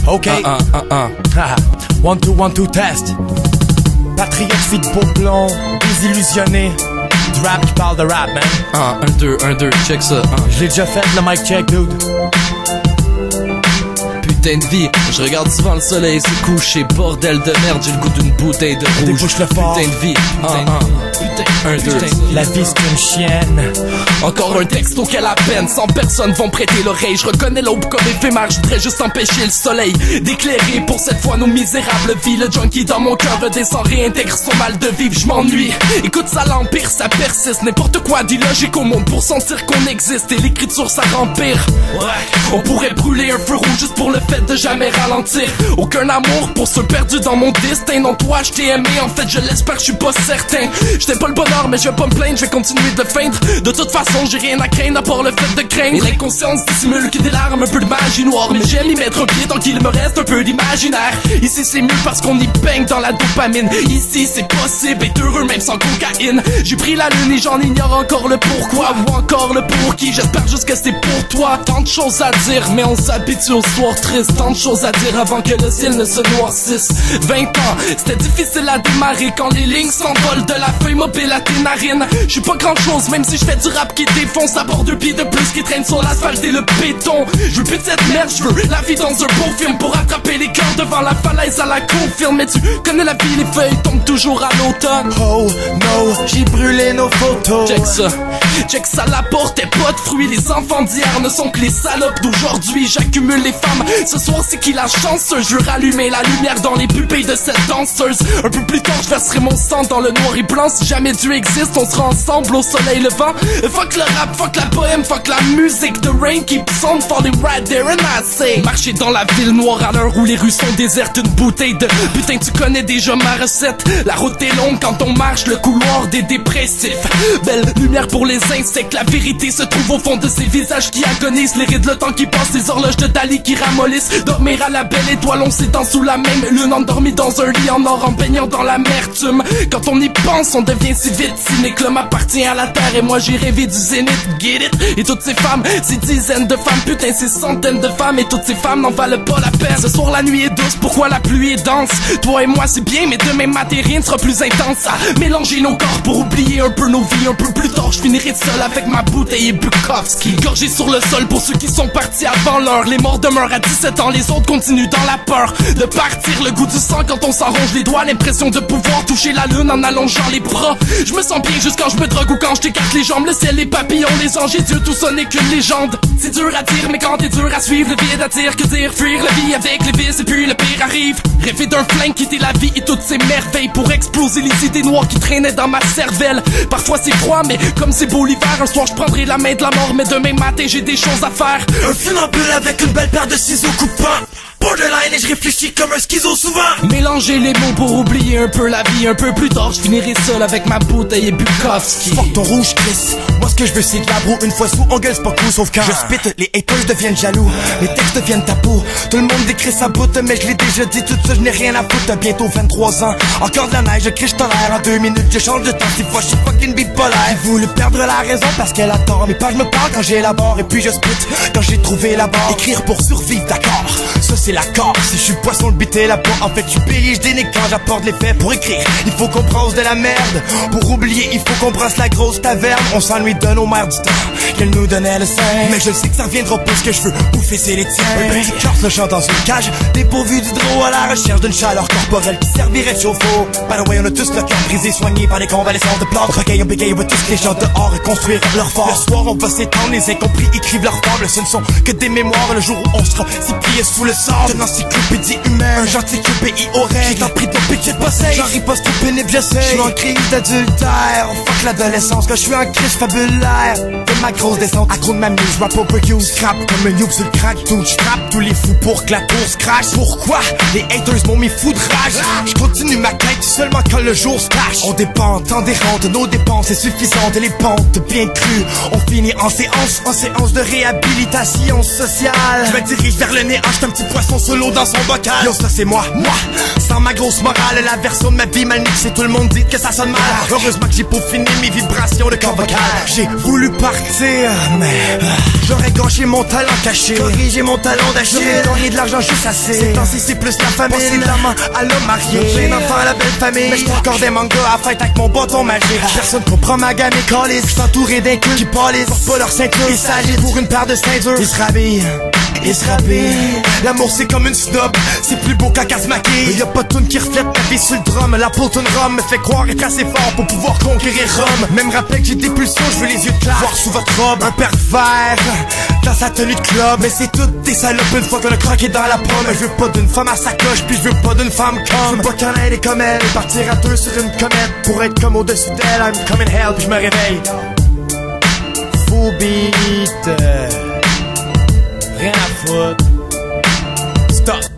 Ok. 1, 2, 1, 2, test. Patriote fit de Beauplon, désillusionné. Du rap qui parle de rap, man. 1, 2, check ça. Je l'ai déjà fait, le mic check, dude. Putain de vie, je regarde souvent le soleil se coucher. Bordel de merde, j'ai le goût d'une bouteille de rouge. Débouche le fort. Putain de vie, putain, 1, 2. La vie c'est une chienne. Encore un texte auquel à peine 100 personnes vont prêter l'oreille. Je reconnais l'aube comme éphémère, je voudrais juste empêcher le soleil d'éclairer pour cette fois nos misérables vies. Le junkie dans mon cœur redescend, réintègre son mal de vivre. Je m'ennuie, écoute ça l'empire, ça persiste. N'importe quoi d'illogique au monde pour sentir qu'on existe. Et l'écriture ça rempire. Ouais, on pourrait brûler un feu rouge juste pour le fait de jamais ralentir. Aucun amour pour ceux perdus dans mon destin. Non toi je t'ai aimé, en fait je l'espère, je suis pas certain. J'étais pas le bonheur mais je vais pas me plaindre, je vais continuer de feindre. De toute façon j'ai rien à craindre à part le fait de craindre. Et l'inconscience dissimule que des larmes, un peu de magie noire. Mais j'aime y mettre un pied tant qu'il me reste un peu d'imaginaire. Ici c'est mieux parce qu'on y baigne dans la dopamine. Ici c'est possible être heureux même sans cocaïne. J'ai pris la lune et j'en ignore encore le pourquoi ou encore le pour qui. J'espère juste que c'est pour toi. Tant de choses à dire mais on s'habitue au soir triste. Tant de choses à dire avant que le ciel ne se noircisse. 20 ans, c'était difficile à démarrer quand les lignes s'envolent de la feuille mobile à tes narines. Je suis pas grand chose même si je fais du rap qui défonce. À bord 2 pieds de plus qui traînent sur l'asphalte et le béton. Je veux plus de cette merde, je veux la vie dans un beau film. Pour attraper les cœurs devant la falaise à la confirme. Mais tu connais la vie, les feuilles tombent toujours à l'automne. Oh no, j'ai brûlé nos photos. Check ça, la porte est pas de fruits. Les enfants d'hier ne sont que les salopes d'aujourd'hui. J'accumule les femmes, ce soir c'est qui la chanceuse. Je veux rallumer la lumière dans les pupilles de cette danseuse. Un peu plus tard je verserai mon sang dans le noir et blanc. Si jamais Dieu existe, on sera ensemble au soleil levant. Fuck le rap, fuck la poème, fuck la musique. The rain keeps on falling right there and I say. Marcher dans la ville noire à l'heure où les rues sont désertes. Une bouteille de putain tu connais déjà ma recette. La route est longue quand on marche le couloir des dépressifs. Belle lumière pour les insectes. La vérité se trouve au fond de ces visages qui agonisent. Les rides, le temps qui passe, les horloges de Dali qui ramollissent. Dormir à la belle étoile, on s'étend sous la même lune. Endormi dans un lit en or en baignant dans l'amertume. Quand on y pense, on devient si vite cynique. L'homme appartient à la terre et moi j'ai rêvé du zénith. Get it? Et toutes ces femmes, ces dizaines de femmes, putain ces centaines de femmes. Et toutes ces femmes n'en valent pas la peine. Ce soir la nuit est douce, pourquoi la pluie est dense? Toi et moi c'est bien, mais demain matin rien ne sera plus intense. À mélanger nos corps pour oublier un peu nos vies. Un peu plus tard je finirai seul avec ma bouteille et Bukowski. Gorgé sur le sol pour ceux qui sont partis avant l'heure. Les morts demeurent à 17 ans, les autres continuent dans la peur de partir. Le goût du sang quand on s'arrange les doigts. L'impression de pouvoir toucher la lune en allongeant les bras. Je me sens bien juste quand je me drogue ou quand je t'écarte les jambes. Le ciel, les papillons, les anges et Dieu, tout ça n'est qu'une légende. C'est dur à dire mais quand t'es dur à suivre, le vide attire, que dire, fuir la vie avec les vices et puis le pire arrive. Rêver d'un flingue, quitter la vie et toutes ces merveilles pour exploser les idées noires qui traînaient dans ma cervelle. Parfois c'est froid mais comme c'est beau l'hiver, un soir je prendrai la main de la mort mais demain matin j'ai des choses à faire. Un funambule avec une belle paire de ciseaux coupants. Borderline et je réfléchis comme un schizo souvent. Mélanger les mots pour oublier un peu la vie. Un peu plus tard je finirai seul avec ma bouteille et Bukowski. Fuck ton rouge Chris, moi ce que je veux c'est de la broue. Une fois sous on gueule c'est pas cool sauf quand je spit, les haters deviennent jaloux. Les textes deviennent tabous, tout le monde décrit sa boute. Mais je l'ai déjà dit tout ça, je n'ai rien à foutre. Bientôt 23 ans, encore de la neige, je crie je tolère. En 2 minutes je change de temps, 6 fois je suis fucking bipolaire. J'ai voulu perdre la raison parce qu'elle a tort. Mes pages me parlent quand j'élabore et puis je spit quand j'ai trouvé la barre. Écrire pour survivre d'accord, ça c'est l'accord. Si je suis poisson le bité là-bas, en fait je suis payé, je dénigre quand j'apporte les faits. Pour écrire, il faut qu'on brosse de la merde. Pour oublier, il faut qu'on brosse la grosse taverne. On s'ennuie de nos mères du temps qu'elles nous donnaient le sein. Mais je sais que ça reviendra pas, ce que je veux bouffer c'est les tiens. Un petit cœur se chante dans une cage, dépourvu d'hydro à la recherche d'une chaleur corporelle qui servirait de chauffe-eau. By the way, on a tous le cœur brisé, soigné par les convalescents de plantes. Recueil, on bégaye, on va tous les gens dehors et construire leur fort. Le soir on va s'étendre, les incompris écrivent leurs fables. Ce ne sont que des mémoires, le jour où on sera si plié sous le sort d'une encyclopédie humaine. Un gentil pays aux règles, j'ai tant pris ton pitch et de passer. J'en ris pas, c'est trop pénible, j'essaie. J'suis en crise d'adultère, fuck l'adolescence. Quand j'suis en crise fabulaire de ma grosse descente, accro de ma muse, rap overuse. Scrap comme un noob sur le crack, tout j'trappe tous les fous pour que la course crash. Pourquoi les haters m'ont mis fou de rage? J'continue ma quête seulement quand le jour se cache. On dépend tant des rentes, nos dépenses est suffisante et les pentes bien crues. On finit en séance de réhabilitation sociale. Je me dirige vers le néant, j'suis un petit poisson solo dans son bocal. Yo, ça c'est moi, sans ma grosse morale, la version de ma vie mal mixée, tout le monde dit que ça sonne mal. Heureusement que j'ai peaufiné mes vibrations de corps vocal. J'ai voulu partir, mais j'aurais gâché mon talent caché, corrigé mon talent d'Achille, j'aurais gagné de l'argent juste assez. Ces temps-ci c'est plus la famille, passer de l'amant à l'homme marié. J'ai un enfant à la belle famille, mais j'prends encore des mangas à fête avec mon bâton magique. Personne comprend ma gamme et calice, j'suis entouré d'un cul qui palisse, porte pas leur ceinture, ils s'agitent pour une paire de ceintures. Ils se rhabillent, ils se rhabillent. L'amour c'est comme une snob, c'est plus beau qu'un casse-maquille. Y'a pas de tune qui reflète ma vie sur le drum. La peau d'une rhum me fait croire être assez fort pour pouvoir conquérir Rome. Même rappeler que j'ai des pulsions, je veux les yeux clairs, voir sous votre robe un pervers dans sa tenue de club. Mais c'est toutes des salopes une fois qu'on a craqué dans la pomme. Je veux pas d'une femme à sa coche, puis je veux pas d'une femme comme. Je veux pas qu'en elle est comme elle, partir à deux sur une comète pour être comme au-dessus d'elle. I'm coming hell, puis je me réveille. Fou beat, rien à foutre. Stop.